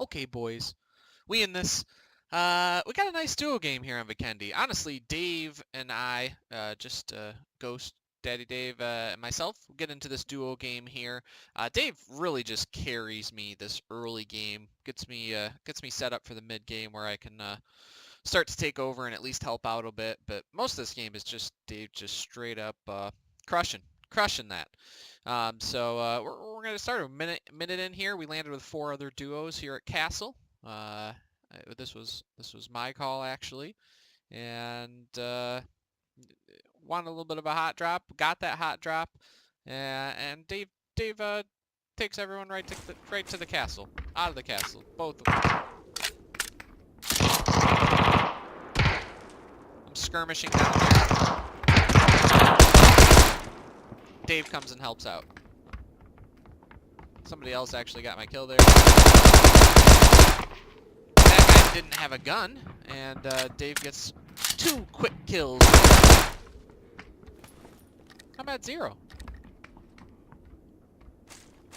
Okay, boys. We in this. We got a nice duo game here on Vikendi. Honestly, Dave and I, Ghost, Daddy Dave, and myself, will get into this duo game here. Dave really just carries me this early game. Gets me set up for the mid game where I can start to take over and at least help out a bit. But most of this game is just Dave just straight up crushing that. We're going to start a minute in here. We landed with 4 other duos here at Castle. This was my call actually, and wanted a little bit of a hot drop. Got that hot drop, and Dave takes everyone right to the castle, out of the castle, both of them. I'm skirmishing down there. Dave comes and helps out. Somebody else actually got my kill there. That guy didn't have a gun, and Dave gets 2 quick kills. I'm at 0.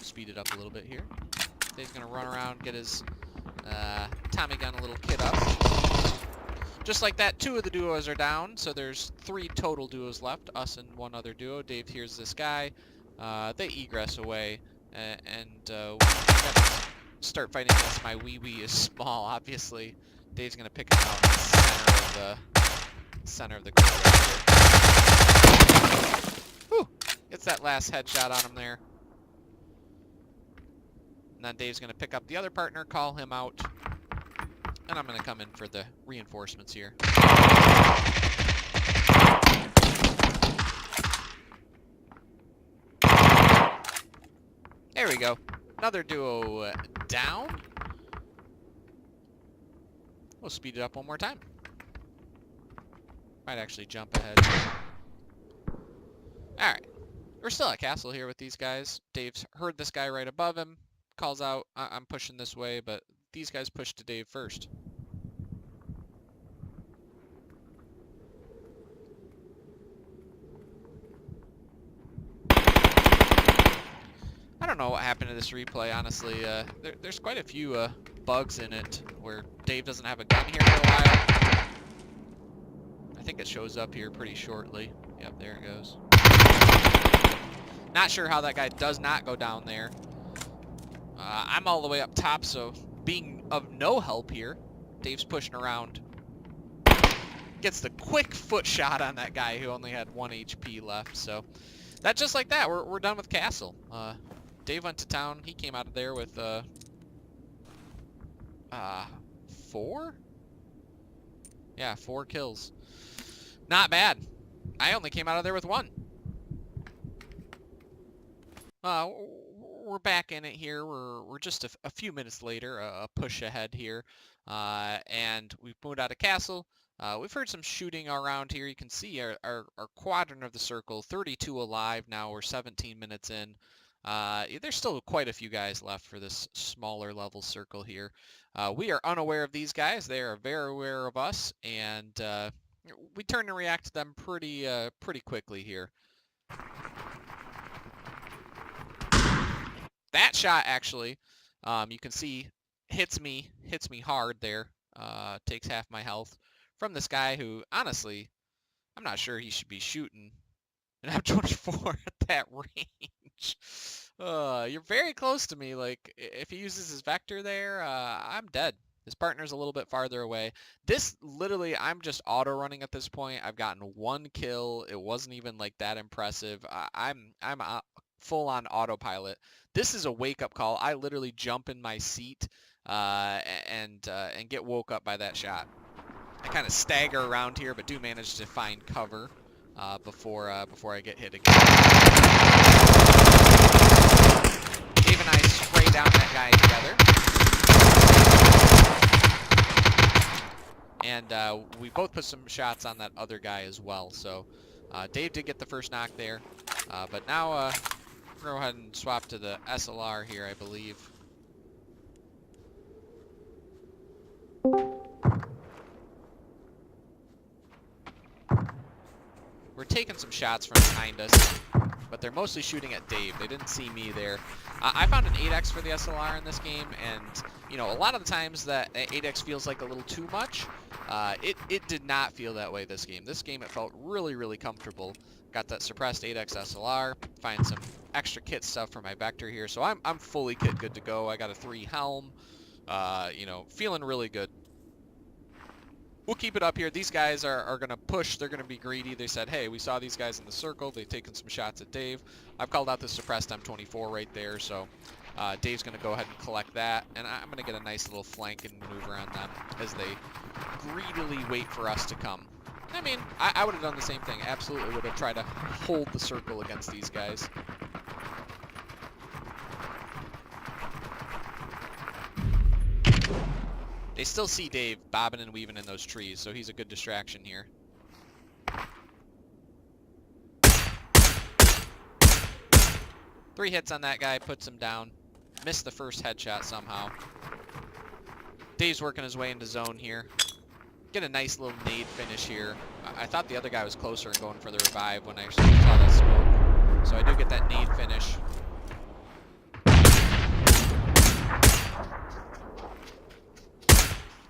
Speed it up a little bit here. Dave's gonna run around, get his Tommy gun a little kit up. Just like that, 2 of the duos are down, so there's 3 total duos left, us and 1 other duo. Dave hears this guy. They egress away, and we gotta start fighting against my wee is small, obviously. Dave's gonna pick him out in the center of the grid right here. Whew! Gets that last headshot on him there. And then Dave's gonna pick up the other partner, call him out. And I'm going to come in for the reinforcements here. There we go. Another duo down. We'll speed it up one more time. Might actually jump ahead. Alright. We're still at castle here with these guys. Dave's heard this guy right above him. Calls out, I'm pushing this way, but these guys pushed to Dave first. I don't know what happened to this replay, honestly. There's quite a few bugs in it where Dave doesn't have a gun here for a while. I think it shows up here pretty shortly. Yep, there it goes. Not sure how that guy does not go down there. I'm all the way up top, so being of no help here. Dave's pushing around. Gets the quick foot shot on that guy who only had 1 HP left. So that's just like that. We're done with Castle. Dave went to town. He came out of there with 4? Yeah, 4 kills. Not bad. I only came out of there with 1. We're back in it here. We're just a few minutes later, a push ahead here, and we've moved out of Castle. We've heard some shooting around here. You can see our quadrant of the circle, 32 alive now. We're 17 minutes in. There's still quite a few guys left for this smaller level circle here. We are unaware of these guys. They are very aware of us, and we turn and react to them pretty quickly here. That shot actually, you can see, hits me hard there. Takes half my health from this guy who, honestly, I'm not sure he should be shooting an M24 at that range. You're very close to me. Like, if he uses his vector there, I'm dead. His partner's a little bit farther away. This, literally, I'm just auto-running at this point. I've gotten 1 kill. It wasn't even, like, that impressive. I'm full-on autopilot. This is a wake-up call. I literally jump in my seat and get woke up by that shot. I kind of stagger around here, but do manage to find cover before I get hit again. Dave and I spray down that guy together. And we both put some shots on that other guy as well. So Dave did get the first knock there. But now we're going to go ahead and swap to the SLR here, I believe. We're taking some shots from behind us, but they're mostly shooting at Dave. They didn't see me there. I found an 8x for the SLR in this game, and you know, a lot of the times that 8x feels like a little too much. It did not feel that way this game. This game, it felt really, really comfortable. Got that suppressed 8x SLR, find some extra kit stuff for my Vector here. So I'm fully kit good to go. I got a 3 helm, you know, feeling really good. We'll keep it up here. These guys are going to push. They're going to be greedy. They said, hey, we saw these guys in the circle. They've taken some shots at Dave. I've called out the suppressed M24 right there, so Dave's going to go ahead and collect that, and I'm going to get a nice little flank and maneuver on them as they greedily wait for us to come. I mean, I would have done the same thing. Absolutely would have tried to hold the circle against these guys. They still see Dave bobbing and weaving in those trees, so he's a good distraction here. Three hits on that guy, puts him down. Missed the first headshot somehow. Dave's working his way into zone here. Get a nice little nade finish here. I thought the other guy was closer and going for the revive when I saw that smoke. So I do get that nade finish.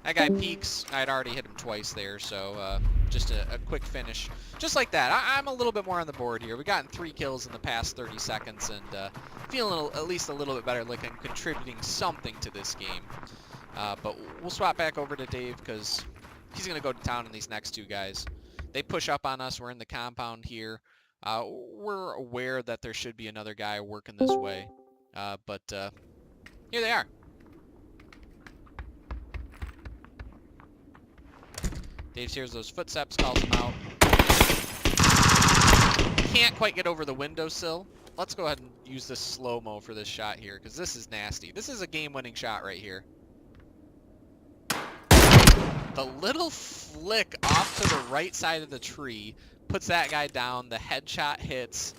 That guy peeks. I'd already hit him twice there, so just a quick finish. Just like that. I'm a little bit more on the board here. We've gotten 3 kills in the past 30 seconds, and feeling at least a little bit better, like I'm contributing something to this game. But we'll swap back over to Dave, because he's going to go to town on these next 2 guys. They push up on us. We're in the compound here. We're aware that there should be another guy working this way. But here they are. Dave hears those footsteps, calls him out. Can't quite get over the windowsill. Let's go ahead and use this slow-mo for this shot here, because this is nasty. This is a game-winning shot right here. The little flick off to the right side of the tree puts that guy down. The headshot hits.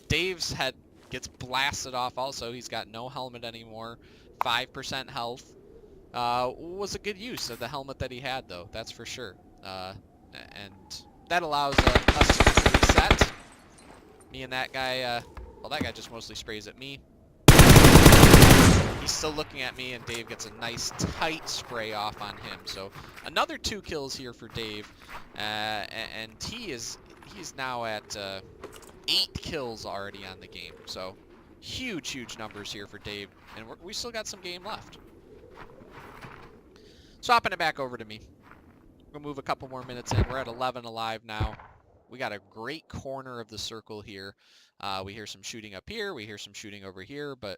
Dave's head gets blasted off also. He's got no helmet anymore. 5% health. Was a good use of the helmet that he had, though. That's for sure. And that allows us to reset. Me and that guy, well, that guy just mostly sprays at me. He's still looking at me, and Dave gets a nice tight spray off on him. So another 2 kills here for Dave, and he's now at 8 kills already on the game. So huge numbers here for Dave, and we still got some game left. Swapping it back over to me. We'll move a couple more minutes in. We're at 11 alive now. We got a great corner of the circle here. We hear some shooting up here. We hear some shooting over here, but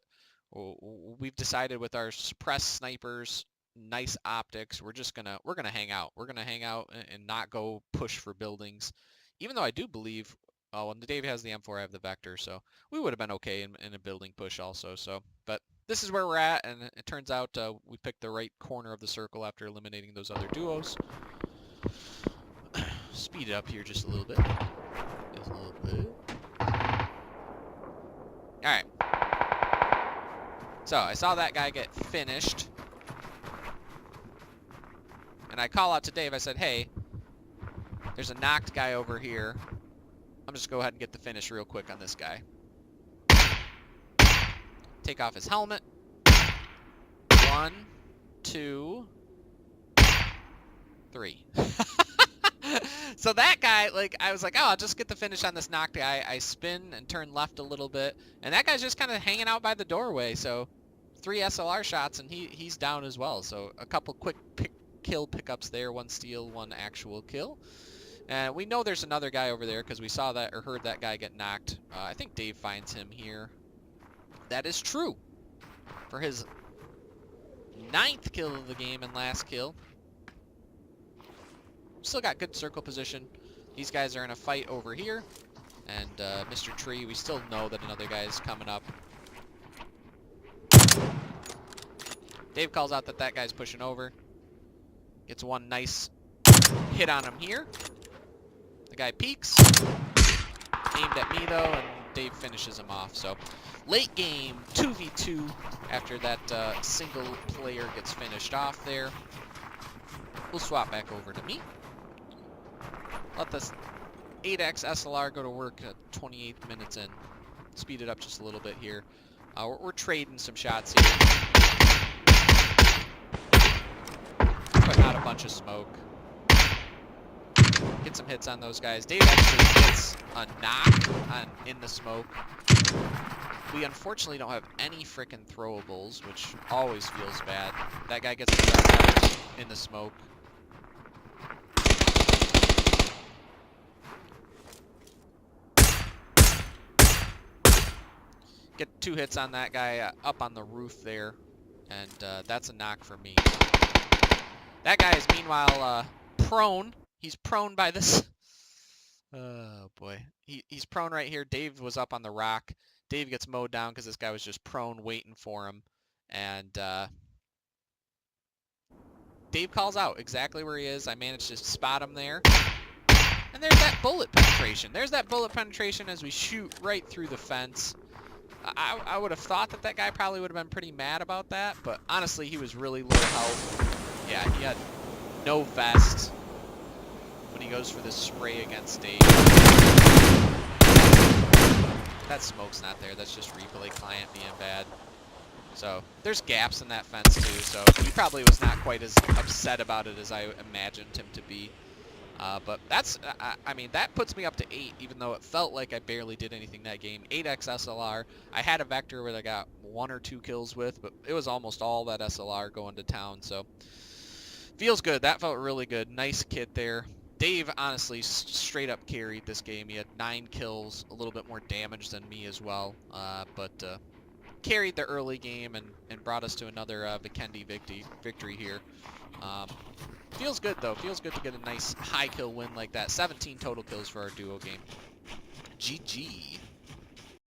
we've decided with our suppressed snipers, nice optics, we're gonna hang out. We're gonna hang out and not go push for buildings. Even though I do believe, when Dave has the M4, I have the Vector, so we would have been okay in a building push also. So, but this is where we're at, and it turns out we picked the right corner of the circle after eliminating those other duos. Speed it up here just a little bit. Just a little bit. Alright. So, I saw that guy get finished. And I call out to Dave. I said, hey, there's a knocked guy over here. I'm just going to go ahead and get the finish real quick on this guy. Take off his helmet. 1, 2, 3. So that guy, like, I was like, oh, I'll just get the finish on this knocked guy. I spin and turn left a little bit, and that guy's just kind of hanging out by the doorway. So 3 SLR shots, and he's down as well. So a couple quick kill pickups there, 1 steal, 1 actual kill. And we know there's another guy over there because we saw that or heard that guy get knocked. I think Dave finds him here. That is true. For his 9th kill of the game and last kill. Still got good circle position. These guys are in a fight over here. And Mr. Tree, we still know that another guy is coming up. Dave calls out that that guy's pushing over. Gets 1 nice hit on him here. The guy peeks. Aimed at me, though, and Dave finishes him off. So, late game, 2v2 after that single player gets finished off there. We'll swap back over to me. Let this 8x SLR go to work at 28 minutes in. Speed it up just a little bit here. We're trading some shots here. putting out a bunch of smoke. Get some hits on those guys. Dave actually gets a knock in the smoke. We unfortunately don't have any frickin' throwables, which always feels bad. That guy gets in the smoke. Get 2 hits on that guy up on the roof there, and that's a knock for me. That guy is meanwhile prone. He's prone by this. Oh boy, he's prone right here. Dave was up on the rock. Dave gets mowed down because this guy was just prone waiting for him, and Dave calls out exactly where he is. I managed to spot him there. And there's that bullet penetration. There's that bullet penetration as we shoot right through the fence. I would have thought that that guy probably would have been pretty mad about that, but honestly, he was really low health. Yeah, he had no vest when he goes for this spray against Dave. That smoke's not there. That's just replay client being bad. So there's gaps in that fence too, so he probably was not quite as upset about it as I imagined him to be. But that's, I mean, that puts me up to 8, even though it felt like I barely did anything that game. 8x SLR. I had a Vector where I got 1 or 2 kills with, but it was almost all that SLR going to town, so feels good. That felt really good. Nice kit there. Dave, honestly, straight up carried this game. He had 9 kills, a little bit more damage than me as well, but carried the early game and brought us to another Vikendi victory here. Feels good, though. Feels good to get a nice high kill win like that. 17 total kills for our duo game. GG.